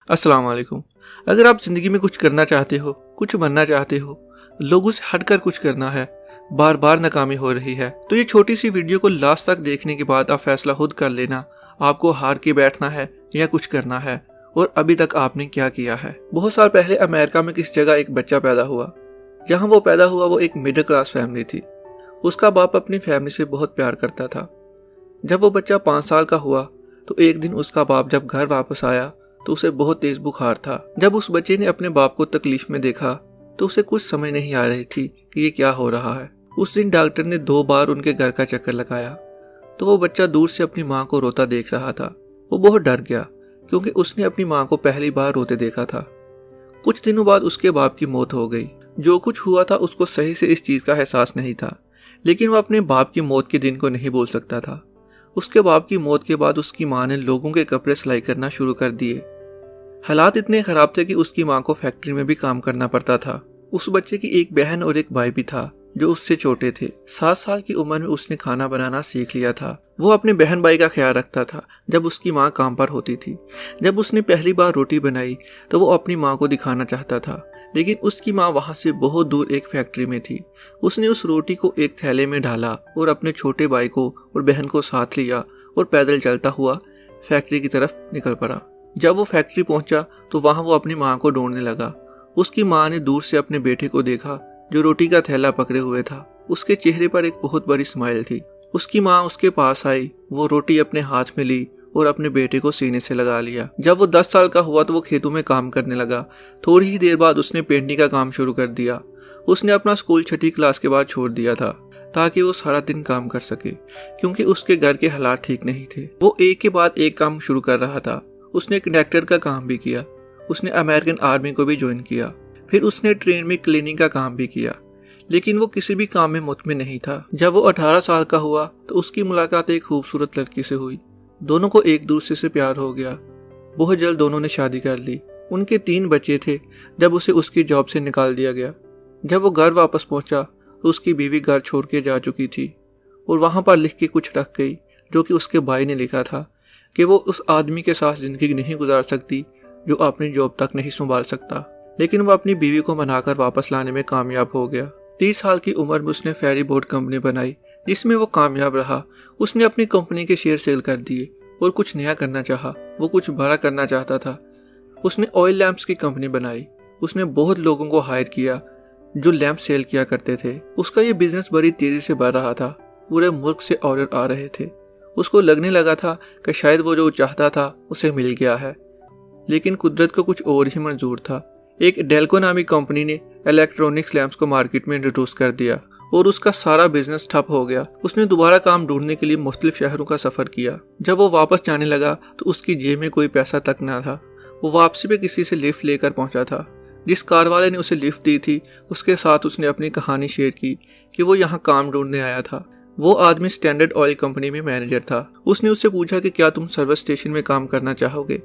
अस्सलाम वालेकुम। अगर आप ज़िंदगी में कुछ करना चाहते हो, कुछ बनना चाहते हो, लोगों से हटकर कुछ करना है, बार बार नाकामी हो रही है, तो ये छोटी सी वीडियो को लास्ट तक देखने के बाद आप फैसला खुद कर लेना आपको हार के बैठना है या कुछ करना है और अभी तक आपने क्या किया है। बहुत साल पहले अमेरिका में किस जगह एक बच्चा पैदा हुआ। जहाँ वो पैदा हुआ वो एक मिडिल क्लास फैमिली थी। उसका बाप अपनी फैमिली से बहुत प्यार करता था। जब वो बच्चा 5 साल का हुआ तो एक दिन उसका बाप जब घर वापस आया तो उसे बहुत तेज बुखार था। जब उस बच्चे ने अपने बाप को तकलीफ में देखा तो उसे कुछ समझ नहीं आ रही थी कि ये क्या हो रहा है। उस दिन डॉक्टर ने 2 बार उनके घर का चक्कर लगाया तो वो बच्चा दूर से अपनी माँ को रोता देख रहा था। वो बहुत डर गया क्योंकि उसने अपनी माँ को पहली बार रोते देखा था। कुछ दिनों बाद उसके बाप की मौत हो गई। जो कुछ हुआ था उसको सही से इस चीज का एहसास नहीं था, लेकिन वो अपने बाप की मौत के दिन को नहीं भूल सकता था। उसके बाप की मौत के बाद उसकी माँ ने लोगों के कपड़े सिलाई करना शुरू कर दिए। हालात इतने खराब थे कि उसकी माँ को फैक्ट्री में भी काम करना पड़ता था। उस बच्चे की एक बहन और एक भाई भी था जो उससे छोटे थे। 7 साल की उम्र में उसने खाना बनाना सीख लिया था। वो अपने बहन भाई का ख्याल रखता था जब उसकी माँ काम पर होती थी। जब उसने पहली बार रोटी बनाई तो वो अपनी माँ को दिखाना चाहता था, लेकिन उसकी माँ वहां से बहुत दूर एक फैक्ट्री में थी। उसने उस रोटी को एक थैले में डाला और अपने छोटे भाई को और बहन को साथ लिया और पैदल चलता हुआ फैक्ट्री की तरफ निकल पड़ा। जब वो फैक्ट्री पहुंचा तो वहां वो अपनी माँ को ढूंढने लगा। उसकी माँ ने दूर से अपने बेटे को देखा जो रोटी का थैला पकड़े हुए था। उसके चेहरे पर एक बहुत बड़ी स्माइल थी। उसकी माँ उसके पास आई, वो रोटी अपने हाथ में ली और अपने बेटे को सीने से लगा लिया। जब वो 10 साल का हुआ तो वो खेतों में काम करने लगा। थोड़ी ही देर बाद उसने पेंटिंग का काम शुरू कर दिया। उसने अपना स्कूल 6ठी क्लास के बाद छोड़ दिया था ताकि वो सारा दिन काम कर सके, क्योंकि उसके घर के हालात ठीक नहीं थे। वो एक के बाद एक काम शुरू कर रहा था। उसने कंडक्टर का काम भी किया। उसने अमेरिकन आर्मी को भी ज्वाइन किया। फिर उसने ट्रेन में क्लीनिंग का काम भी किया, लेकिन वो किसी भी काम में मुतमिन नहीं था। जब वो 18 साल का हुआ तो उसकी मुलाकात एक खूबसूरत लड़की से हुई। दोनों को एक दूसरे से प्यार हो गया। बहुत जल्द दोनों ने शादी कर ली। उनके 3 बच्चे थे जब उसे उसकी जॉब से निकाल दिया गया। जब वो घर वापस पहुंचा तो उसकी बीवी घर छोड़ के जा चुकी थी और वहां पर लिख के कुछ रख गई, जो कि उसके भाई ने लिखा था कि वो उस आदमी के साथ जिंदगी नहीं गुजार सकती जो अपनी जॉब तक नहीं संभाल सकता। लेकिन वो अपनी बीवी को मनाकर वापस लाने में कामयाब हो गया। 30 साल की उम्र में उसने फेरी बोट कंपनी बनाई जिसमें वो कामयाब रहा। उसने अपनी कंपनी के शेयर सेल कर दिए और कुछ नया करना चाहा। वो कुछ बड़ा करना चाहता था। उसने ऑयल लैंप्स की कंपनी बनाई। उसने बहुत लोगों को हायर किया जो लैंप सेल किया करते थे। उसका ये बिजनेस बड़ी तेजी से बढ़ रहा था। पूरे मुल्क से ऑर्डर आ रहे थे। उसको लगने लगा था कि शायद वो जो चाहता था उसे मिल गया है, लेकिन कुदरत को कुछ और ही मंजूर था। एक डेल्को नामी कंपनी ने इलेक्ट्रॉनिक्स लैंप्स को मार्केट में इंट्रोड्यूस कर दिया और उसका सारा बिजनेस ठप हो गया। उसने दोबारा काम ढूंढने के लिए मुख्तलिफ शहरों का सफर किया। जब वो वापस जाने लगा तो उसकी जेब में कोई पैसा तक न था। वो वापसी पे किसी से लिफ्ट लेकर पहुंचा था। जिस कार वाले ने उसे लिफ्ट दी थी उसके साथ उसने अपनी कहानी शेयर की कि वो यहाँ काम ढूंढने आया था। वो आदमी स्टैंडर्ड ऑयल कंपनी में मैनेजर था। उसने उससे पूछा कि क्या तुम सर्विस स्टेशन में काम करना चाहोगे।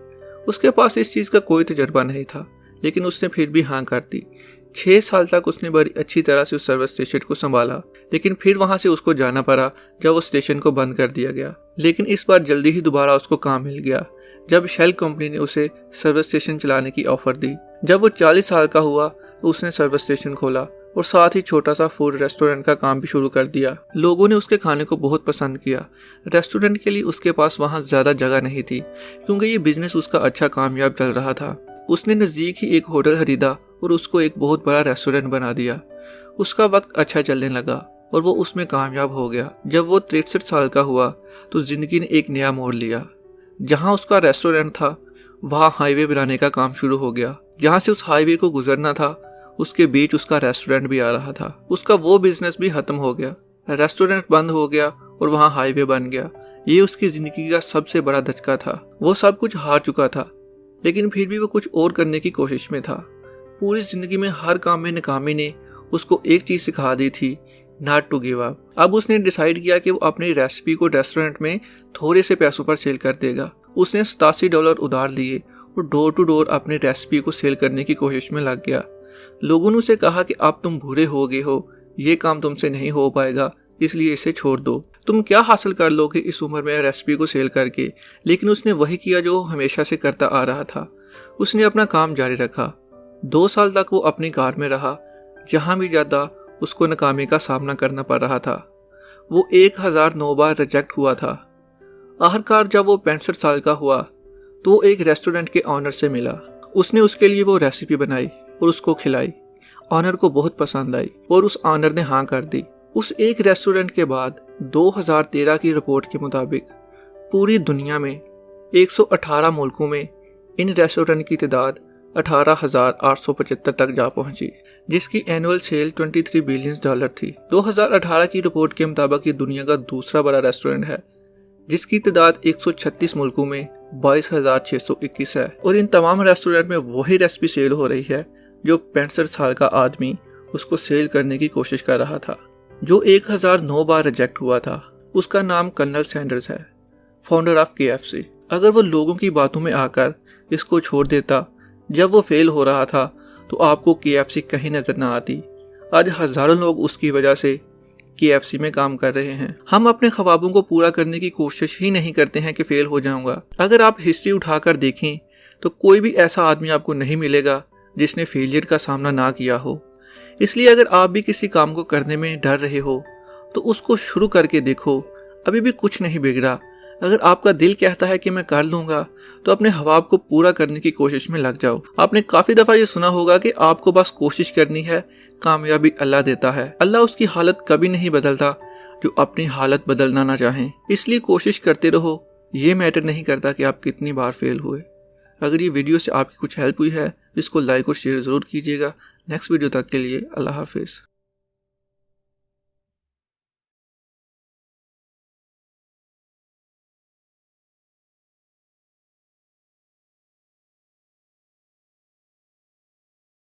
उसके पास इस चीज का कोई तजर्बा नहीं था, लेकिन उसने फिर भी हाँ कर दी। 6 साल तक उसने बड़ी अच्छी तरह से उस सर्विस स्टेशन को संभाला, लेकिन फिर वहां से उसको जाना पड़ा जब वो स्टेशन को बंद कर दिया गया। लेकिन इस बार जल्दी ही दोबारा उसको काम मिल गया जब शेल कंपनी ने उसे सर्विस स्टेशन चलाने की ऑफर दी। जब वो 40 साल का हुआ तो उसने सर्विस स्टेशन खोला और साथ ही छोटा सा फूड रेस्टोरेंट का काम भी शुरू कर दिया। लोगों ने उसके खाने को बहुत पसंद किया। रेस्टोरेंट के लिए उसके पास वहाँ ज्यादा जगह नहीं थी क्योंकि ये बिजनेस उसका अच्छा कामयाब चल रहा था। उसने नजदीक ही एक होटल खरीदा और उसको एक बहुत बड़ा रेस्टोरेंट बना दिया। उसका वक्त अच्छा चलने लगा और वो उसमें कामयाब हो गया। जब वो 63 साल का हुआ तो जिंदगी ने एक नया मोड़ लिया। जहाँ उसका रेस्टोरेंट था वहाँ हाईवे बनाने का काम शुरू हो गया। जहाँ से उस हाईवे को गुजरना था उसके बीच उसका रेस्टोरेंट भी आ रहा था। उसका वो बिजनेस भी खत्म हो गया। रेस्टोरेंट बंद हो गया और वहाँ हाईवे बन गया। ये उसकी जिंदगी का सबसे बड़ा धचका था। वो सब कुछ हार चुका था, लेकिन फिर भी वो कुछ और करने की कोशिश में था। पूरी जिंदगी में हर काम में नाकामी ने उसको एक चीज सिखा दी थी, नॉट टू गिव अप। अब उसने डिसाइड किया कि वो अपनी रेसिपी को रेस्टोरेंट में थोड़े से पैसों पर सेल कर देगा। उसने $87 उधार लिए और डोर टू डोर अपनी रेसिपी को सेल करने की कोशिश में लग गया। लोगों ने उसे कहा कि अब तुम बूढ़े हो गए हो, ये काम तुमसे नहीं हो पाएगा, इसलिए इसे छोड़ दो। तुम क्या हासिल कर लोगे इस उम्र में रेसिपी को सेल करके। लेकिन उसने वही किया जो वो हमेशा से करता आ रहा था। उसने अपना काम जारी रखा। 2 साल तक वो अपनी कार में रहा। जहाँ भी जाता उसको नाकामी का सामना करना पड़ रहा था। वो 1009 बार रिजेक्ट हुआ था। आखिरकार जब वो 65 साल का हुआ तो वो एक रेस्टोरेंट के ऑनर से मिला। उसने उसके लिए वो रेसिपी बनाई और उसको खिलाई। ऑनर को बहुत पसंद आई और उस ऑनर ने हाँ कर दी। उस एक रेस्टोरेंट के बाद 2013 की रिपोर्ट के मुताबिक पूरी दुनिया में 118 मुल्कों में इन रेस्टोरेंट की तादाद 18,875 तक जा पहुंची, जिसकी एनुअल सेल $23 बिलियन थी। 2018 की रिपोर्ट के मुताबिक ये दुनिया का दूसरा बड़ा रेस्टोरेंट है, जिसकी तादाद 136 मुल्कों में 22,621 है। और इन तमाम रेस्टोरेंट में वही रेसिपी सेल हो रही है जो 65 साल का आदमी उसको सेल करने की कोशिश कर रहा था, जो 1009 बार रिजेक्ट हुआ था। उसका नाम कर्नल सैंडर्स है, फाउंडर ऑफ KFC। अगर वो लोगों की बातों में आकर इसको छोड़ देता जब वो फेल हो रहा था तो आपको KFC कहीं नजर ना आती। आज हजारों लोग उसकी वजह से KFC में काम कर रहे हैं। हम अपने ख्वाबों को पूरा करने की कोशिश ही नहीं करते हैं कि फेल हो जाऊंगा। अगर आप हिस्ट्री उठाकर देखें तो कोई भी ऐसा आदमी आपको नहीं मिलेगा जिसने फेलियर का सामना ना किया हो। इसलिए अगर आप भी किसी काम को करने में डर रहे हो तो उसको शुरू करके देखो, अभी भी कुछ नहीं बिगड़ा। अगर आपका दिल कहता है कि मैं कर लूंगा तो अपने ख्वाब को पूरा करने की कोशिश में लग जाओ। आपने काफी दफा ये सुना होगा कि आपको बस कोशिश करनी है, कामयाबी अल्लाह देता है। अल्लाह उसकी हालत कभी नहीं बदलता जो अपनी हालत बदलना ना चाहें। इसलिए कोशिश करते रहो। ये मैटर नहीं करता कि आप कितनी बार फेल हुए। अगर ये वीडियो से आपकी कुछ हेल्प हुई है, इसको लाइक और शेयर जरूर कीजिएगा। नेक्स्ट वीडियो तक के लिए अल्लाह हाफिज।